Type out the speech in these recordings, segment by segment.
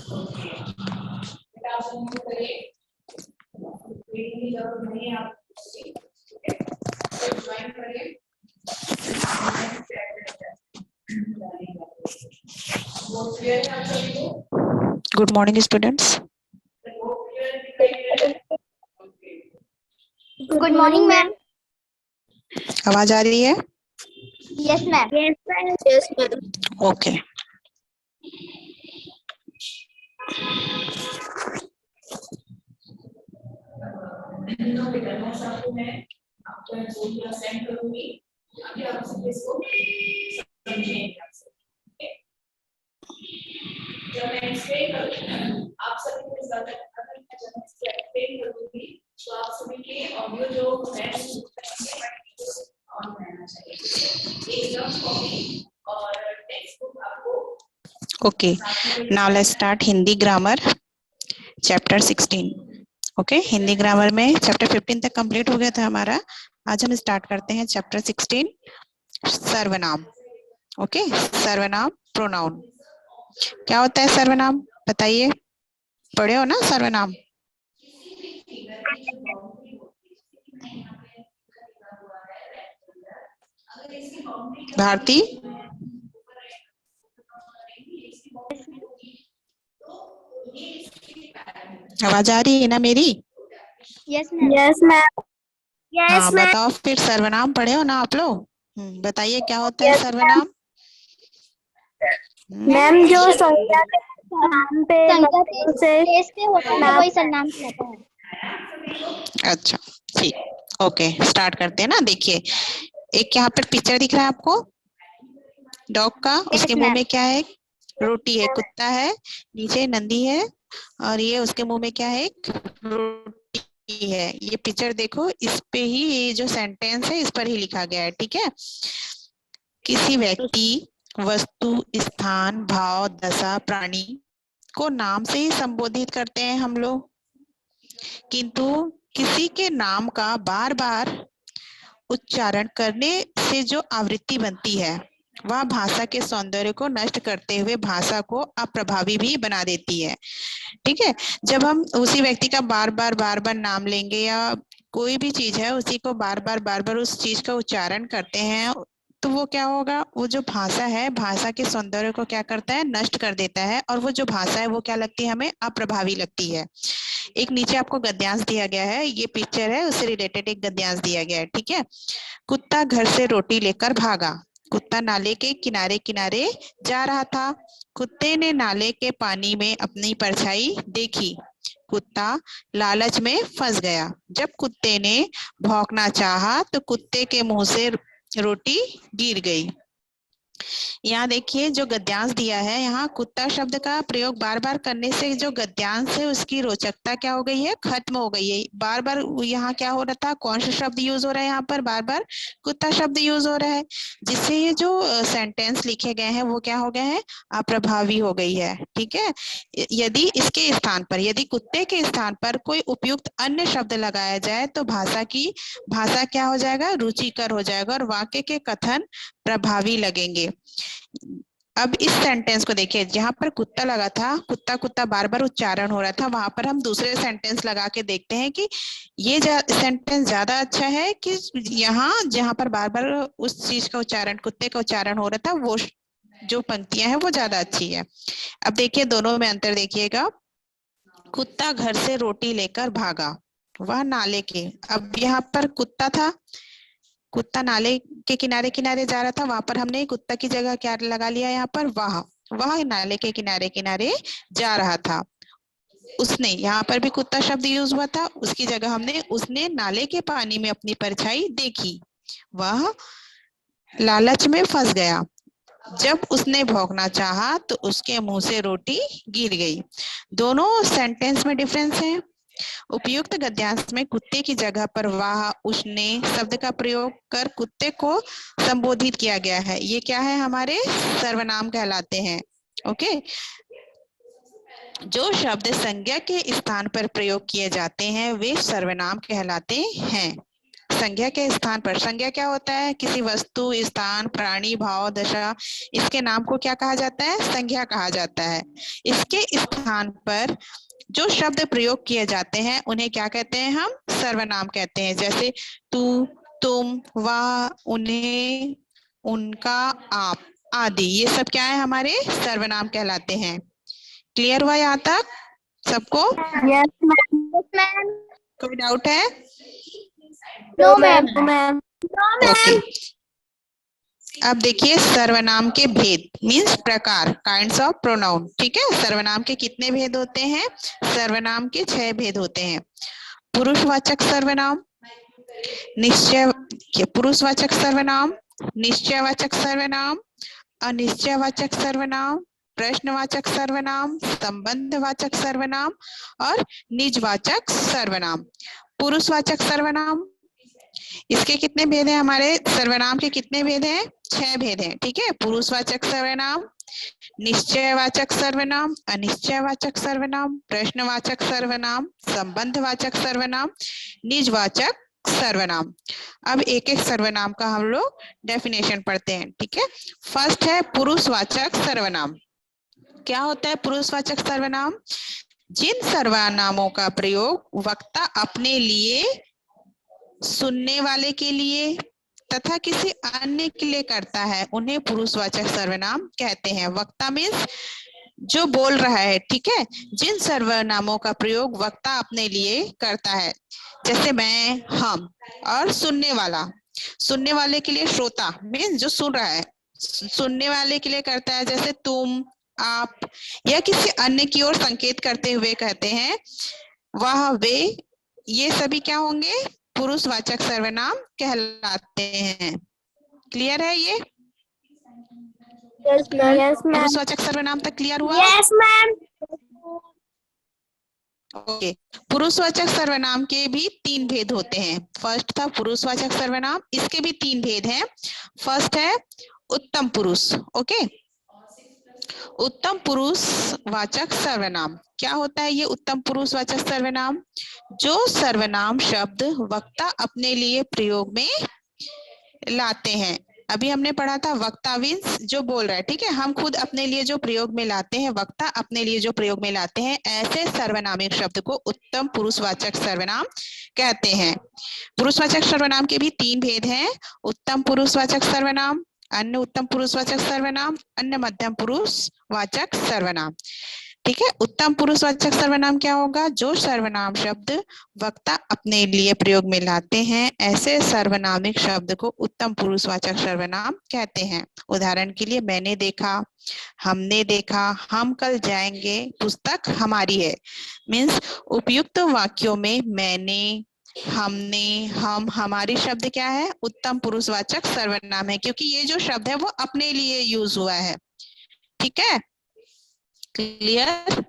बेटा आप सब करिए, रीडिंग की जरूरत नहीं है आपको, ज्वाइन करिए। Good morning students. Good morning ma'am. आवाज आ रही है? Yes ma'am. Yes ma'am. Yes ma'am. Okay. आपको मैं सेंड करूंगी, अभी आप सब इसको समझेंगे। जब मैं एक्सप्लेन करूंगी आप सभी को ज्यादा जब मैं एक्सप्लेन करूंगी तो आप सभी के ऑडियो जो है ऑन रहना चाहिए। एकदम कॉपी और टेक्स्ट बुक आपको। Okay, now let's start Hindi grammar chapter 16। Okay, Hindi grammar में चैप्टर 15 तक कंप्लीट हो गया था हमारा। आज हम स्टार्ट करते हैं चैप्टर 16 सर्वनाम। ओके, सर्वनाम प्रोनाउन। क्या होता है सर्वनाम बताइए, पढ़े हो ना सर्वनाम? भारती आवाज आ रही है ना मेरी? Yes ma'am. Yes ma'am. हाँ बताओ फिर, सर्वनाम पढ़े हो ना आप लोग? बताइए क्या होता है सर्वनाम? मैम जो संज्ञा के नाम पे देश पे होता है वही सर्वनाम कहलाता है। अच्छा ठीक, ओके स्टार्ट करते हैं ना। देखिए एक यहाँ पर पिक्चर दिख रहा है आपको डॉग का, उसके मुंह में क्या है? रोटी है। कुत्ता है, नीचे नंदी है, और ये उसके मुंह में क्या है? रोटी है। ये पिक्चर देखो, इस पे ही ये जो सेंटेंस है इस पर ही लिखा गया है। ठीक है, किसी व्यक्ति, वस्तु, स्थान, भाव, दशा, प्राणी को नाम से ही संबोधित करते हैं हम लोग, किंतु किसी के नाम का बार बार उच्चारण करने से जो आवृत्ति बनती है वह भाषा के सौंदर्य को नष्ट करते हुए भाषा को अप्रभावी भी बना देती है। ठीक है, जब हम उसी व्यक्ति का बार बार नाम लेंगे या कोई भी चीज है उसी को बार बार उस चीज का उच्चारण करते हैं तो वो क्या होगा, वो जो भाषा है भाषा के सौंदर्य को क्या करता है? नष्ट कर देता है, और वो जो भाषा है वो क्या लगती है हमें? अप्रभावी लगती है। एक नीचे आपको गद्यांश दिया गया है, ये पिक्चर है उससे रिलेटेड एक गद्यांश दिया गया है। ठीक है, कुत्ता घर से रोटी लेकर भागा। कुत्ता नाले के किनारे किनारे जा रहा था। कुत्ते ने नाले के पानी में अपनी परछाई देखी। कुत्ता लालच में फंस गया। जब कुत्ते ने भौंकना चाहा तो कुत्ते के मुंह से रोटी गिर गई। यहाँ देखिए जो गद्यांश दिया है, यहाँ कुत्ता शब्द का प्रयोग बार बार करने से जो गद्यांश है उसकी रोचकता क्या हो गई है? खत्म हो गई है। बार बार यहाँ क्या हो रहा था? कौन सा शब्द यूज हो रहा है? यहाँ पर बार बार कुत्ता शब्द यूज हो रहा है, जिससे ये जो सेंटेंस लिखे गए हैं वो क्या हो गए हैं? अप्रभावी हो गई है। ठीक है, यदि इसके स्थान पर, यदि कुत्ते के स्थान पर कोई उपयुक्त अन्य शब्द लगाया जाए तो भाषा क्या हो जाएगा? रुचिकर हो जाएगा और वाक्य के कथन प्रभावी लगेंगे। अब इस सेंटेंस को देखिए, जहां पर कुत्ता लगा था, कुत्ता कुत्ता बार बार उच्चारण हो रहा था, वहां पर हम दूसरे सेंटेंस लगा के देखते हैं कि ये सेंटेंस ज्यादा अच्छा है कि यहाँ जहां पर बार बार उस चीज का उच्चारण, कुत्ते का उच्चारण हो रहा था, वो जो पंक्तियां हैं वो ज्यादा अच्छी है। अब देखिए दोनों में अंतर देखिएगा। कुत्ता घर से रोटी लेकर भागा, वह नाले के, अब यहाँ पर कुत्ता था, कुत्ता नाले के किनारे किनारे जा रहा था, वहां पर हमने कुत्ता की जगह क्या लगा लिया? यहाँ पर वह नाले के किनारे किनारे जा रहा था। उसने, यहाँ पर भी कुत्ता शब्द यूज हुआ था, उसकी जगह हमने उसने नाले के पानी में अपनी परछाई देखी। वह लालच में फंस गया। जब उसने भौंकना चाहा तो उसके मुंह से रोटी गिर गई। दोनों सेंटेंस में डिफरेंस है। उपयुक्त गद्यांश में कुत्ते की जगह पर वह, उसने शब्द का प्रयोग कर कुत्ते को संबोधित किया गया है। ये क्या है? हमारे सर्वनाम कहलाते हैं। ओके, जो शब्द संज्ञा के स्थान पर प्रयोग किए जाते हैं वे सर्वनाम कहलाते हैं। संज्ञा के स्थान पर, संज्ञा क्या होता है? किसी वस्तु, स्थान, प्राणी, भाव, दशा, इसके नाम को क्या कहा जाता है? संज्ञा कहा जाता है। इसके स्थान पर जो शब्द प्रयोग किए जाते हैं उन्हें क्या कहते हैं? हम सर्वनाम कहते हैं। जैसे तू, तुम, वह, उन्हें, उनका, आप आदि, ये सब क्या है? हमारे सर्वनाम कहलाते हैं। क्लियर हुआ यहाँ तक सबको? Yes ma'am. कोई डाउट है? No ma'am. ओके, अब देखिए सर्वनाम के भेद मीन्स प्रकार, काइंड्स ऑफ प्रोनाउन। ठीक है, सर्वनाम के कितने भेद होते हैं? सर्वनाम के 6 भेद होते हैं। पुरुषवाचक सर्वनाम, पुरुषवाचक सर्वनाम, निश्चयवाचक सर्वनाम, अनिश्चयवाचक सर्वनाम, प्रश्नवाचक सर्वनाम, संबंधवाचक सर्वनाम और निजवाचक सर्वनाम। पुरुषवाचक सर्वनाम, इसके कितने भेद हैं? हमारे सर्वनाम के कितने भेद हैं? 6 भेद हैं। ठीक है, पुरुषवाचक सर्वनाम, निश्चयवाचक सर्वनाम, अनिश्चयवाचक सर्वनाम, प्रश्नवाचक सर्वनाम, संबंधवाचक सर्वनाम, निजवाचक सर्वनाम। अब एक एक सर्वनाम का हम लोग डेफिनेशन पढ़ते हैं। ठीक है, फर्स्ट है पुरुषवाचक सर्वनाम। क्या होता है पुरुषवाचक सर्वनाम? जिन सर्वनामों का प्रयोग वक्ता अपने लिए, सुनने वाले के लिए तथा किसी अन्य के लिए करता है उन्हें पुरुषवाचक सर्वनाम कहते हैं। वक्ता मीन्स जो बोल रहा है। ठीक है, जिन सर्वनामों का प्रयोग वक्ता अपने लिए करता है, जैसे मैं, हम, और सुनने वाला, सुनने वाले के लिए श्रोता मीन्स जो सुन रहा है, सुनने वाले के लिए करता है, जैसे तुम, आप, या किसी अन्य की ओर संकेत करते हुए कहते हैं वह, वे, ये सभी क्या होंगे? पुरुषवाचक सर्वनाम कहलाते हैं। क्लियर है ये? Yes ma'am. पुरुषवाचक सर्वनाम तक क्लियर हुआ? Yes ma'am. ओके, पुरुषवाचक सर्वनाम के भी 3 भेद होते हैं। फर्स्ट था पुरुषवाचक सर्वनाम, इसके भी 3 भेद हैं। फर्स्ट है उत्तम पुरुष। ओके, उत्तम पुरुषवाचक सर्वनाम क्या होता है? ये उत्तम पुरुषवाचक सर्वनाम, जो सर्वनाम शब्द वक्ता अपने लिए प्रयोग में लाते हैं। अभी हमने पढ़ा था वक्ता मीन्स जो बोल रहा है। ठीक है, हम खुद अपने लिए जो प्रयोग में लाते हैं, वक्ता अपने लिए जो प्रयोग में लाते हैं, ऐसे सर्वनामिक शब्द को उत्तम पुरुषवाचक सर्वनाम कहते हैं। पुरुषवाचक सर्वनाम के भी 3 भेद हैं। उत्तम पुरुषवाचक सर्वनाम, अन्य उत्तम पुरुषवाचक सर्वनाम, अन्य मध्यम पुरुषवाचक सर्वनाम। ठीक है, उत्तम पुरुषवाचक सर्वनाम क्या होगा? जो सर्वनाम शब्द वक्ता अपने लिए प्रयोग में लाते हैं, ऐसे सर्वनामिक शब्द को उत्तम पुरुषवाचक सर्वनाम कहते हैं। उदाहरण के लिए, मैंने देखा, हमने देखा, हम कल जाएंगे, पुस्तक हमारी है। मीन्स उपयुक्त वाक्यों में मैंने, हमने, हम, हमारी शब्द क्या है? उत्तम पुरुषवाचक सर्वनाम है, क्योंकि ये जो शब्द है वो अपने लिए यूज हुआ है। ठीक है, क्लियर?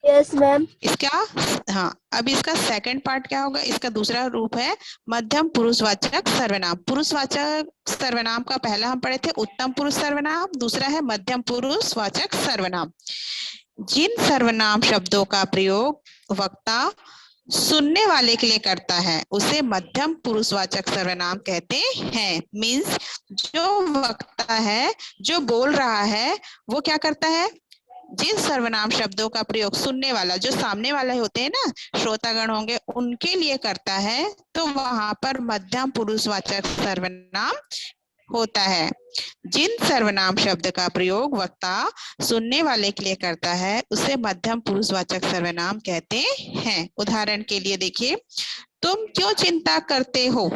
Yes ma'am. इसका हाँ, अब इसका सेकंड पार्ट क्या होगा? इसका दूसरा रूप है मध्यम पुरुषवाचक सर्वनाम। पुरुषवाचक सर्वनाम का पहला हम पढ़े थे उत्तम पुरुष सर्वनाम, दूसरा है मध्यम पुरुषवाचक सर्वनाम। जिन सर्वनाम शब्दों का प्रयोग वक्ता सुनने वाले के लिए करता है उसे मध्यम पुरुषवाचक सर्वनाम कहते हैं। मीन्स जो वक्ता है, जो बोल रहा है, वो क्या करता है? जिन सर्वनाम शब्दों का प्रयोग सुनने वाला, जो सामने वाले होते हैं ना, श्रोतागण होंगे, उनके लिए करता है, तो वहां पर मध्यम पुरुषवाचक सर्वनाम होता है। जिन सर्वनाम शब्द का प्रयोग वक्ता सुनने वाले के लिए करता है उसे मध्यम पुरुषवाचक सर्वनाम कहते हैं। उदाहरण के लिए देखिए, तुम क्यों चिंता करते हो?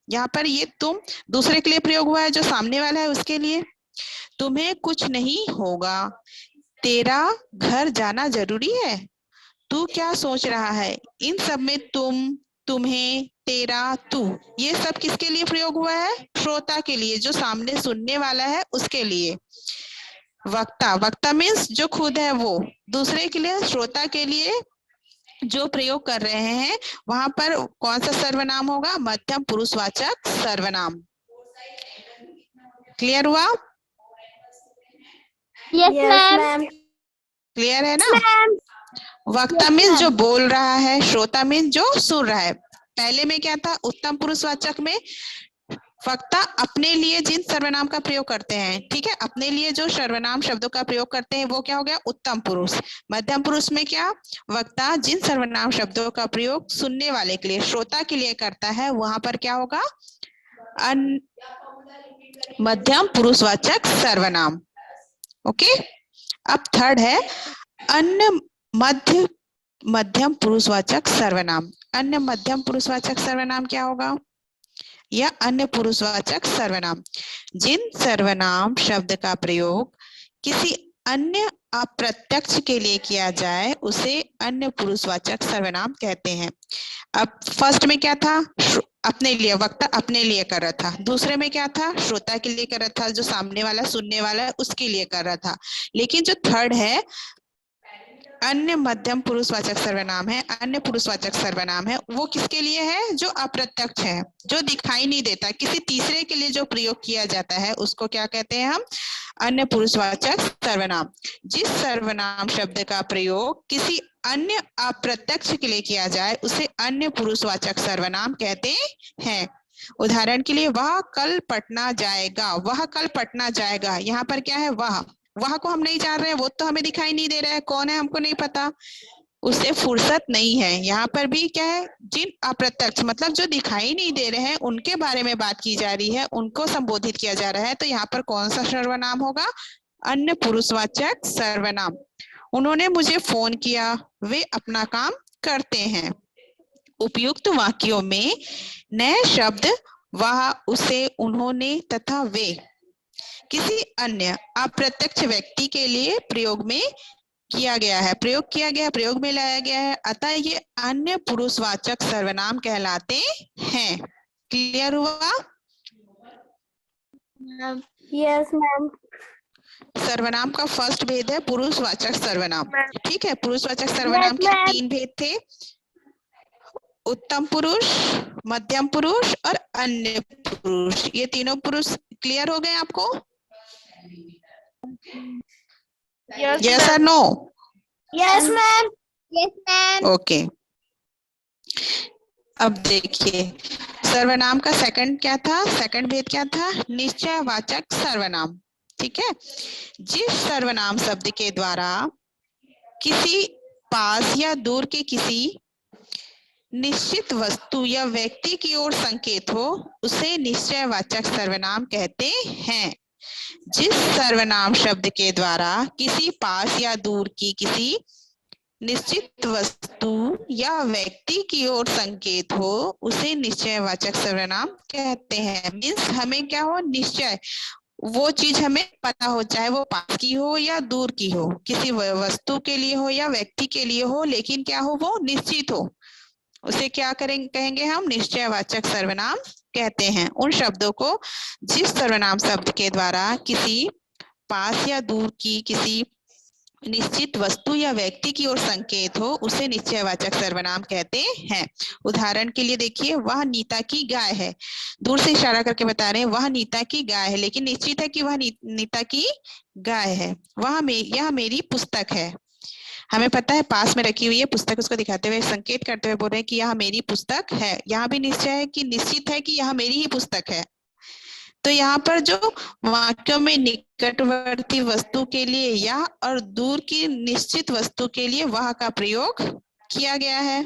यहाँ पर ये तुम दूसरे के लिए प्रयोग हुआ है, जो सामने वाला है उसके लिए। तुम्हें कुछ नहीं होगा, तेरा घर जाना जरूरी है, तू क्या सोच रहा है? इन सब में तुम, तुम्हें, तेरा, तू, ये सब किसके लिए प्रयोग हुआ है? श्रोता के लिए, जो सामने सुनने वाला है उसके लिए। वक्ता, वक्ता मीन्स जो खुद है वो, दूसरे के लिए, श्रोता के लिए जो प्रयोग कर रहे हैं, वहां पर कौन सा सर्वनाम होगा? मध्यम पुरुषवाचक सर्वनाम। क्लियर हुआ? Yes ma'am. क्लियर है ना? वक्ता मीन्स जो बोल रहा है, श्रोता मीन्स जो सुन रहा है। पहले में क्या था, उत्तम पुरुषवाचक में वक्ता अपने लिए जिन सर्वनाम का प्रयोग करते हैं, ठीक है, अपने लिए जो सर्वनाम शब्दों का प्रयोग करते हैं वो क्या हो गया, उत्तम पुरुष। मध्यम पुरुष में क्या, वक्ता जिन सर्वनाम शब्दों का प्रयोग सुनने वाले के लिए, श्रोता के लिए करता है, वहां पर क्या होगा, मध्यम पुरुषवाचक सर्वनाम। ओके, अब थर्ड है अन्य मध्यम पुरुषवाचक सर्वनाम। अन्य मध्यम पुरुषवाचक सर्वनाम क्या होगा, या अन्य पुरुषवाचक सर्वनाम जिन सर्वनाम शब्द का प्रयोग किसी अन्य अप्रत्यक्ष के लिए किया जाए उसे अन्य पुरुषवाचक सर्वनाम कहते हैं। अब फर्स्ट में क्या था, अपने लिए, वक्ता अपने लिए कर रहा था। दूसरे में क्या था, श्रोता के लिए कर रहा था, जो सामने वाला सुनने वाला है उसके लिए कर रहा था। लेकिन जो थर्ड है अन्य मध्यम पुरुषवाचक सर्वनाम है, अन्य पुरुषवाचक सर्वनाम है, वो किसके लिए है, जो अप्रत्यक्ष है, जो दिखाई नहीं देता, किसी तीसरे के लिए जो प्रयोग किया जाता है उसको क्या कहते हैं हम, अन्य पुरुषवाचक सर्वनाम। जिस सर्वनाम शब्द का प्रयोग किसी अन्य अप्रत्यक्ष के लिए किया जाए उसे अन्य पुरुषवाचक सर्वनाम कहते हैं। उदाहरण के लिए, वह कल पटना जाएगा, वह कल पटना जाएगा, यहाँ पर क्या है, वह को हम नहीं जान रहे हैं, वो तो हमें दिखाई नहीं दे रहा है, कौन है हमको नहीं पता, उससे फुर्सत नहीं है। यहाँ पर भी क्या है, जिन अप्रत्यक्ष मतलब जो दिखाई नहीं दे रहे हैं उनके बारे में बात की जा रही है, उनको संबोधित किया जा रहा है, तो यहाँ पर कौन सा सर्वनाम होगा, अन्य पुरुषवाचक सर्वनाम। उन्होंने मुझे फोन किया, वे अपना काम करते हैं। उपयुक्त वाक्यों में नए शब्द वह, उसे, उन्होंने तथा वे किसी अन्य अप्रत्यक्ष व्यक्ति के लिए प्रयोग में किया गया है, प्रयोग में लाया गया है, अतः ये अन्य पुरुषवाचक सर्वनाम कहलाते हैं। क्लियर हुआ? Yes ma'am. सर्वनाम का फर्स्ट भेद है पुरुषवाचक सर्वनाम, ठीक है। पुरुषवाचक सर्वनाम के तीन भेद थे, उत्तम पुरुष, मध्यम पुरुष और अन्य पुरुष। ये तीनों पुरुष क्लियर हो गए आपको? यस और no? Yes ma'am. Yes ma'am. Okay, अब देखिए सर्वनाम का सेकंड क्या था, सेकंड भेद क्या था, निश्चयवाचक सर्वनाम, ठीक है। जिस सर्वनाम शब्द के द्वारा किसी पास या दूर के किसी निश्चित वस्तु या व्यक्ति की ओर संकेत हो उसे निश्चयवाचक सर्वनाम कहते हैं। जिस सर्वनाम शब्द के द्वारा किसी पास या दूर की किसी निश्चित वस्तु या व्यक्ति की ओर संकेत हो उसे निश्चयवाचक सर्वनाम कहते हैं। मीन्स हमें क्या हो, निश्चय, वो चीज हमें पता हो, चाहे वो पास की हो या दूर की हो, किसी वस्तु के लिए हो या व्यक्ति के लिए हो, लेकिन क्या हो, वो निश्चित हो, उसे क्या कहेंगे हम, निश्चयवाचक सर्वनाम कहते हैं। उन शब्दों को जिस सर्वनाम शब्द के द्वारा किसी पास या दूर की किसी निश्चित वस्तु या व्यक्ति की ओर संकेत हो उसे निश्चयवाचक सर्वनाम कहते हैं। उदाहरण के लिए देखिए, वह नीता की गाय है, दूर से इशारा करके बता रहे हैं वह नीता की गाय है, लेकिन निश्चित है कि वह नीता की गाय है। यह मेरी पुस्तक है, हमें पता है पास में रखी हुई है पुस्तक, उसको दिखाते हुए संकेत करते हुए बोल रहे हैं कि यह मेरी पुस्तक है। यहाँ भी निश्चय है कि निश्चित है कि यह मेरी ही पुस्तक है। तो यहाँ पर जो वाक्यों में निकटवर्ती वस्तु के लिए या और दूर की निश्चित वस्तु के लिए वह का प्रयोग किया गया है,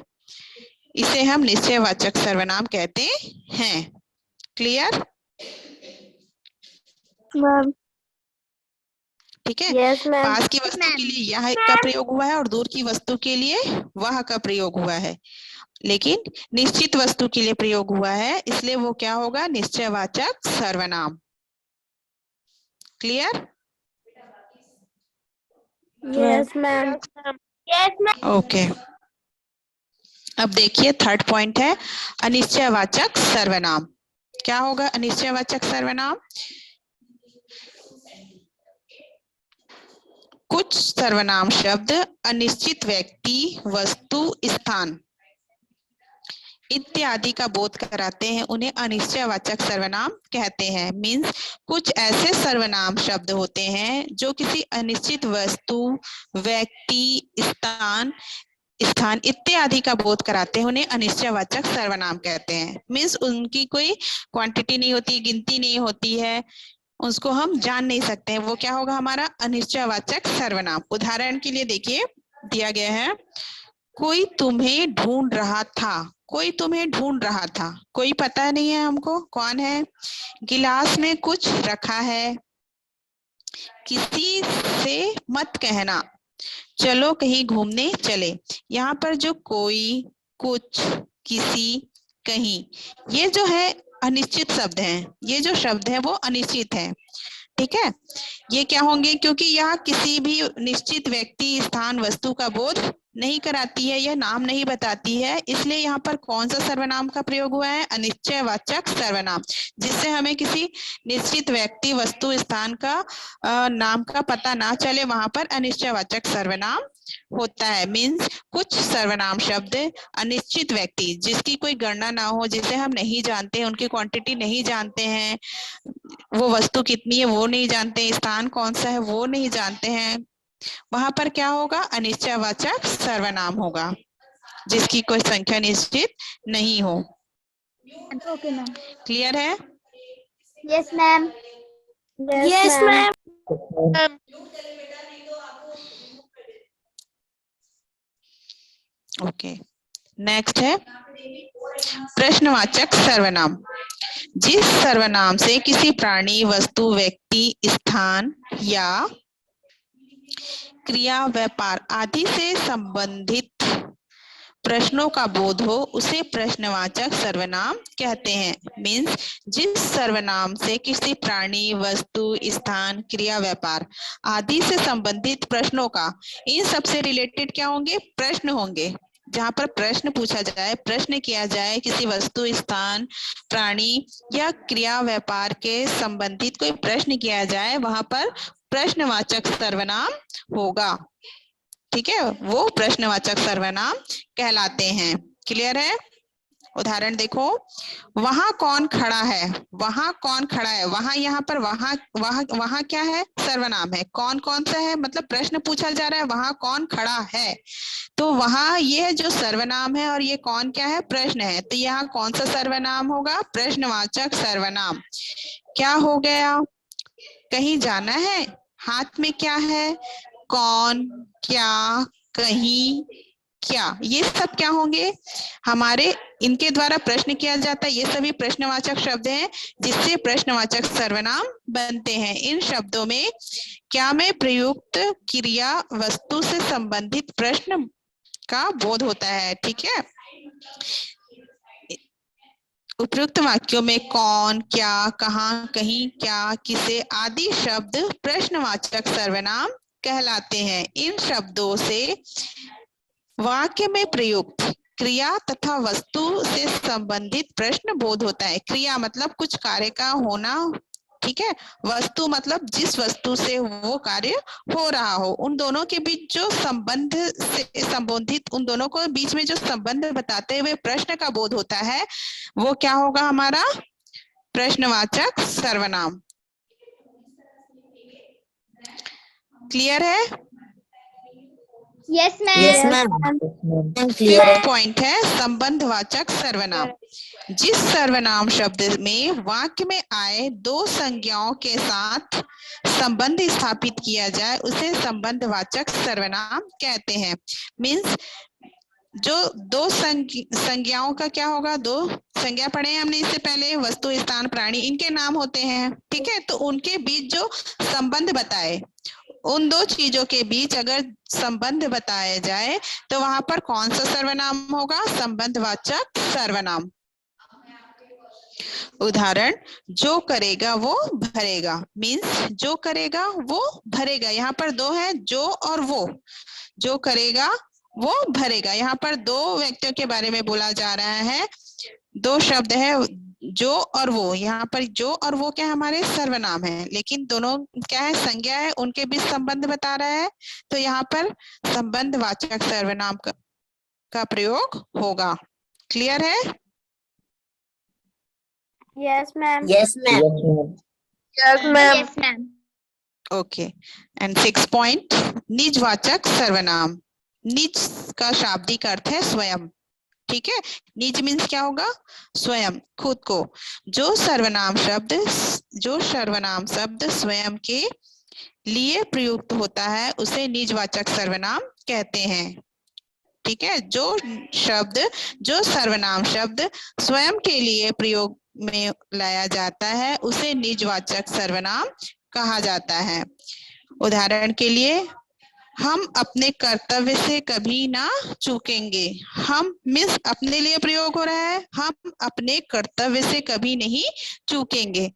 इसे हम निश्चयवाचक सर्वनाम कहते हैं। क्लियर? ठीक है। Yes, पास की वस्तु के लिए यह का प्रयोग हुआ है और दूर की वस्तु के लिए वह का प्रयोग हुआ है, लेकिन निश्चित वस्तु के लिए प्रयोग हुआ है, इसलिए वो क्या होगा, निश्चयवाचक सर्वनाम। Clear? Yes ma'am. Yes ma'am. Okay, अब देखिए थर्ड पॉइंट है अनिश्चयवाचक सर्वनाम। क्या होगा अनिश्चयवाचक सर्वनाम? कुछ सर्वनाम शब्द अनिश्चित व्यक्ति, वस्तु, स्थान इत्यादि का बोध कराते हैं, उन्हें अनिश्चयवाचक सर्वनाम कहते हैं। मीन्स कुछ ऐसे सर्वनाम शब्द होते हैं जो किसी अनिश्चित वस्तु, व्यक्ति, स्थान स्थान इत्यादि का बोध कराते हैं उन्हें अनिश्चयवाचक सर्वनाम कहते हैं। मीन्स उनकी कोई क्वांटिटी नहीं होती, गिनती नहीं होती है, उसको हम जान नहीं सकते हैं, वो क्या होगा हमारा अनिश्चयवाचक सर्वनाम। उदाहरण के लिए देखिए दिया गया है, कोई तुम्हें ढूंढ रहा था, कोई तुम्हें ढूंढ रहा था, कोई पता नहीं है हमको कौन है। गिलास में कुछ रखा है, किसी से मत कहना, चलो कहीं घूमने चले। यहाँ पर जो कोई, कुछ, किसी, कहीं, ये जो है अनिश्चित शब्द हैं, ये जो शब्द है वो अनिश्चित है, ठीक है। ये क्या होंगे, क्योंकि यह किसी भी निश्चित व्यक्ति, स्थान, वस्तु का बोध नहीं कराती है, यह नाम नहीं बताती है, इसलिए यहाँ पर कौन सा सर्वनाम का प्रयोग हुआ है, अनिश्चयवाचक सर्वनाम, जिससे हमें किसी निश्चित व्यक्ति, वस्तु, स्थान का नाम का पता ना चले, वहां पर अनिश्चयवाचक सर्वनाम होता है। मीन्स कुछ सर्वनाम शब्द अनिश्चित व्यक्ति, जिसकी कोई गणना ना हो, जिसे हम नहीं जानते, उनकी क्वांटिटी नहीं जानते हैं, वो वस्तु कितनी है वो नहीं जानते, स्थान कौन सा है वो नहीं जानते हैं, वहां पर क्या होगा, अनिश्चयवाचक सर्वनाम होगा, जिसकी कोई संख्या निश्चित नहीं हो। Okay ma'am. क्लियर है? Yes ma'am. Yes ma'am. Okay, next है प्रश्नवाचक सर्वनाम। जिस सर्वनाम से किसी प्राणी, वस्तु, व्यक्ति, स्थान या क्रिया, व्यापार आदि से संबंधित प्रश्नों का बोध हो, उसे प्रश्नवाचक सर्वनाम कहते हैं। मीन्स जिस सर्वनाम से किसी प्राणी, वस्तु, स्थान, क्रिया, व्यापार आदि से संबंधित प्रश्नों का, इन सबसे रिलेटेड क्या होंगे, प्रश्न होंगे। जहां पर प्रश्न पूछा जाए, प्रश्न किया जाए, किसी वस्तु, स्थान, प्राणी या क्रिया, व्यापार के संबंधित कोई प्रश्न किया जाए, वहां पर प्रश्नवाचक सर्वनाम होगा, ठीक है, वो प्रश्नवाचक सर्वनाम कहलाते हैं। क्लियर है? उदाहरण देखो, वहां कौन खड़ा है, वहां कौन खड़ा है, वहां, यहाँ पर वहां, वहां क्या है, सर्वनाम है। कौन कौन सा है, मतलब प्रश्न पूछा जा रहा है, वहां कौन खड़ा है, तो वहां ये जो सर्वनाम है और ये कौन क्या है, प्रश्न है, तो यहाँ कौन सा सर्वनाम होगा, प्रश्नवाचक सर्वनाम। क्या हो गया, कहीं जाना है, हाथ में क्या है, कौन, क्या, कहीं, क्या, ये सब क्या होंगे हमारे, इनके द्वारा प्रश्न किया जाता है, ये सभी प्रश्नवाचक शब्द हैं, जिससे प्रश्नवाचक सर्वनाम बनते हैं। इन शब्दों में क्या में प्रयुक्त क्रिया, वस्तु से संबंधित प्रश्न का बोध होता है, ठीक है। उपयुक्त वाक्यों में कौन, क्या, कहाँ, कहीं, क्या, किसे आदि शब्द प्रश्नवाचक सर्वनाम कहलाते हैं। इन शब्दों से वाक्य में प्रयुक्त क्रिया तथा वस्तु से संबंधित प्रश्न बोध होता है। क्रिया मतलब कुछ कार्य का होना, ठीक है, वस्तु मतलब जिस वस्तु से वो कार्य हो रहा हो, उन दोनों के बीच जो संबंध से संबंधित, उन दोनों को बीच में जो संबंध बताते हुए प्रश्न का बोध होता है, वो क्या होगा हमारा प्रश्नवाचक सर्वनाम। क्लियर है? Yes yes ma'am. Ma'am. Clear है। पॉइंट है संबंधवाचक सर्वनाम। जिस सर्वनाम शब्द में वाक्य में आए दो संज्ञाओं के साथ संबंध स्थापित किया जाए, उसे संबंधवाचक सर्वनाम कहते हैं। मीन्स जो दो संज्ञाओं का क्या होगा, दो संज्ञा पढ़े हैं हमने इससे पहले, वस्तु, स्थान, प्राणी, इनके नाम होते हैं, ठीक है, तो उनके बीच जो संबंध बताए, उन दो चीजों के बीच अगर संबंध बताया जाए तो वहां पर कौन सा सर्वनाम होगा, संबंधवाचक सर्वनाम। उदाहरण, जो करेगा वो भरेगा। मीन्स जो करेगा वो भरेगा, यहाँ पर दो है, जो और वो। जो करेगा वो भरेगा, यहाँ पर दो व्यक्तियों के बारे में बोला जा रहा है, दो शब्द है, जो और वो। यहाँ पर जो और वो क्या हमारे सर्वनाम है, लेकिन दोनों क्या है, संज्ञा है, उनके बीच संबंध बता रहा है, तो यहाँ पर संबंधवाचक सर्वनाम का प्रयोग होगा। क्लियर है? Yes ma'am. Yes ma'am. Yes ma'am. Okay, and 6 point निजवाचक सर्वनाम। निज का शाब्दिक अर्थ है स्वयं। ठीक है, निज मीन्स क्या होगा? स्वयं, खुद को। जो सर्वनाम शब्द स्वयं के लिए प्रयुक्त होता है उसे निजवाचक सर्वनाम कहते हैं। ठीक है, जो सर्वनाम शब्द स्वयं के लिए प्रयोग में लाया जाता है उसे निजवाचक सर्वनाम कहा जाता है। उदाहरण के लिए, हम अपने कर्तव्य से कभी ना चूकेंगे। हम मीन्स अपने लिए प्रयोग हो रहा है, हम अपने कर्तव्य से कभी नहीं चूकेंगे।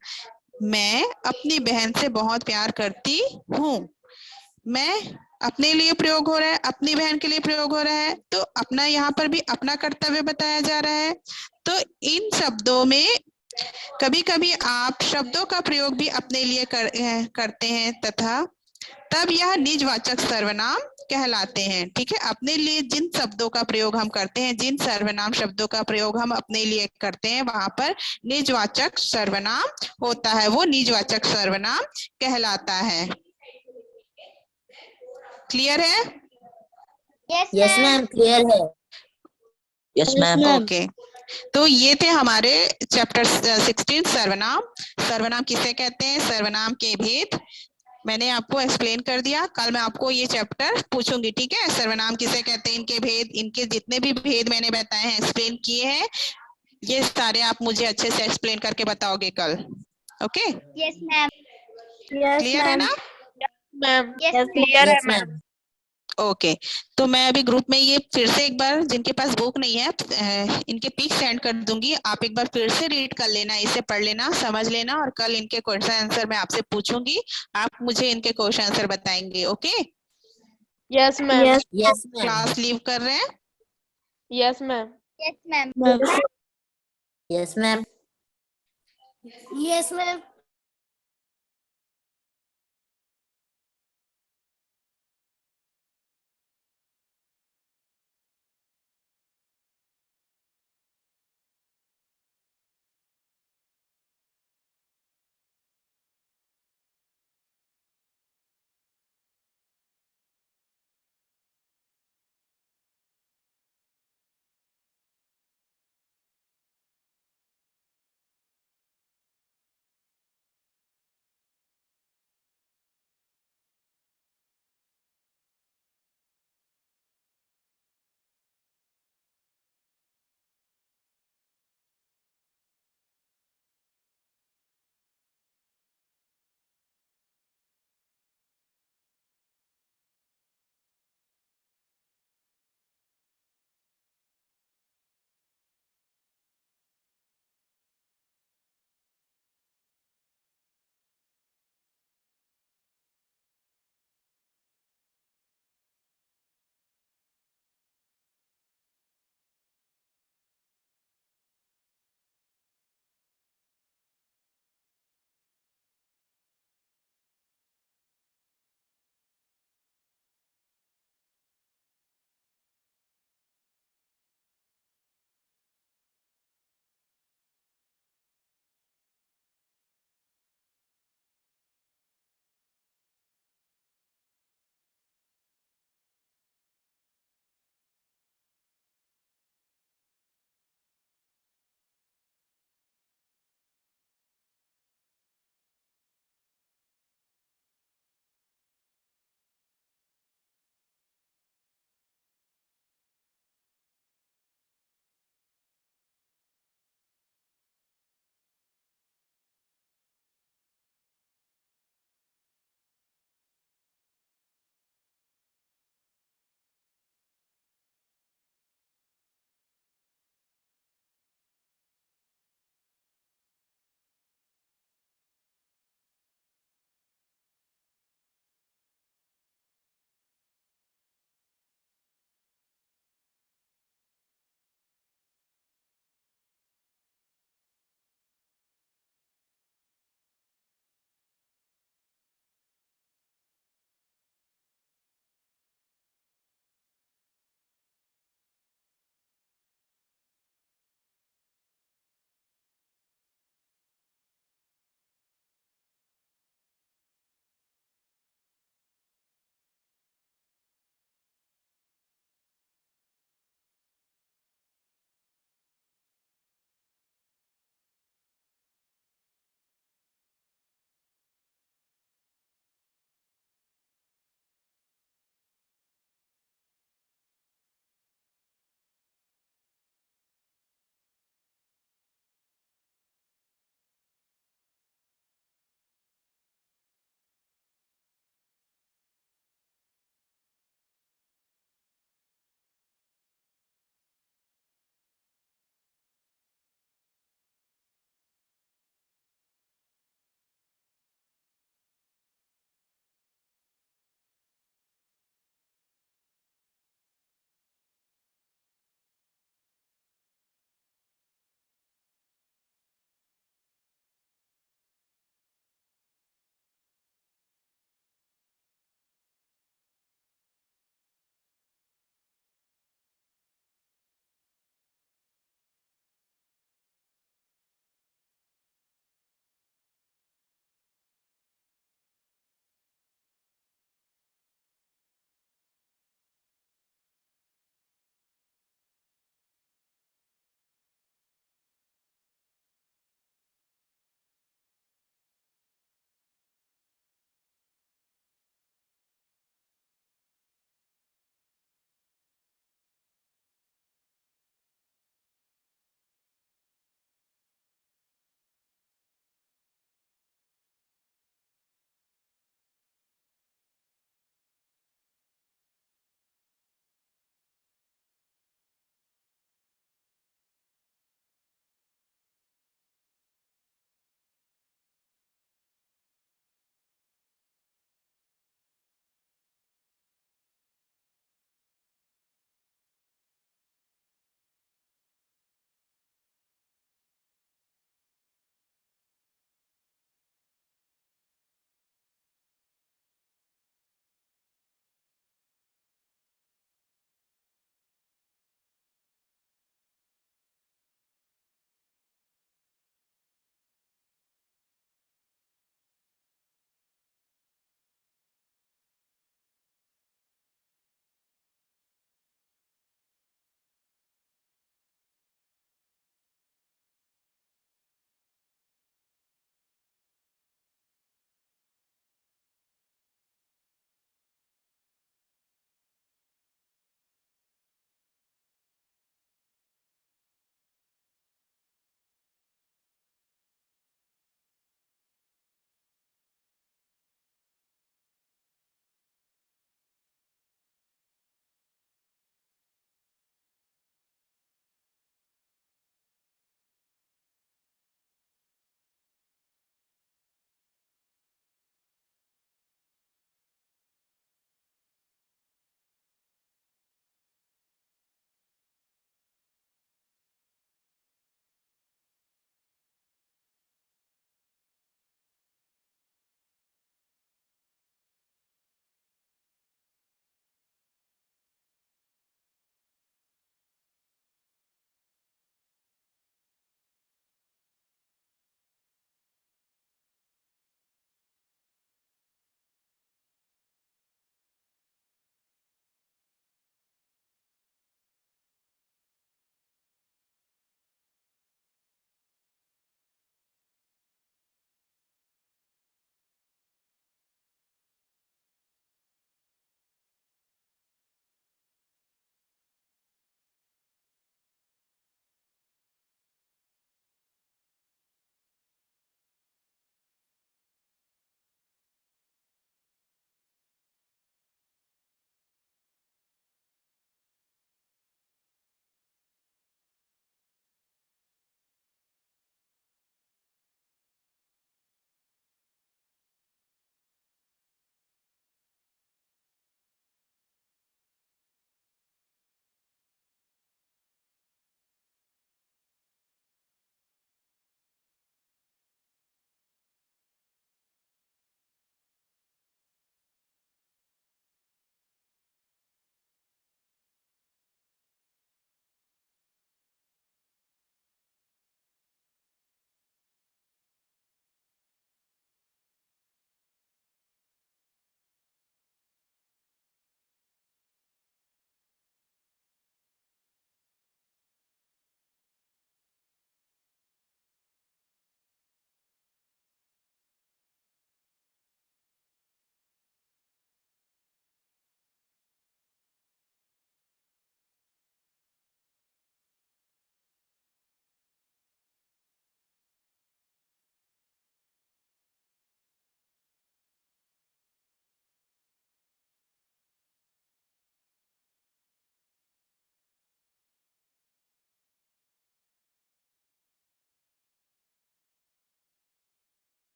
मैं अपनी बहन से बहुत प्यार करती हूँ। मैं अपने लिए प्रयोग हो रहा है, अपनी बहन के लिए प्रयोग हो रहा है, तो अपना यहाँ पर भी अपना कर्तव्य बताया जा रहा है। तो इन शब्दों में कभी कभी आप शब्दों का प्रयोग भी अपने लिए करते हैं तथा तब यह निजवाचक सर्वनाम कहलाते हैं। ठीक है, अपने लिए जिन शब्दों का प्रयोग हम करते हैं, जिन सर्वनाम शब्दों का प्रयोग हम अपने लिए करते हैं, वहां पर निजवाचक सर्वनाम होता है, वो निजवाचक सर्वनाम कहलाता है। क्लियर है? यस मैम, क्लियर है। Yes ma'am. ओके, तो ये थे हमारे चैप्टर 16 सर्वनाम। सर्वनाम किसे कहते हैं, सर्वनाम के भेद मैंने आपको एक्सप्लेन कर दिया। कल मैं आपको ये चैप्टर पूछूंगी। ठीक है, सर्वनाम किसे कहते हैं, इनके भेद, इनके जितने भी भेद मैंने बताए हैं, एक्सप्लेन किए हैं, ये सारे आप मुझे अच्छे से एक्सप्लेन करके बताओगे कल। Okay, yes ma'am. क्लियर है ना? मैम यस क्लियर है यस मैम। मैम। ओके, तो मैं अभी ग्रुप में ये फिर से एक बार, जिनके पास बुक नहीं है, इनके पिक सेंड कर दूंगी। आप एक बार फिर से रीड कर लेना, इसे पढ़ लेना, समझ लेना, और कल इनके क्वेश्चन आंसर मैं आपसे पूछूंगी, आप मुझे इनके क्वेश्चन आंसर बताएंगे। Okay, yes ma'am. Yes ma'am. Class leave कर रहे हैं? Yes ma'am. Yes ma'am. Yes ma'am. Yes ma'am.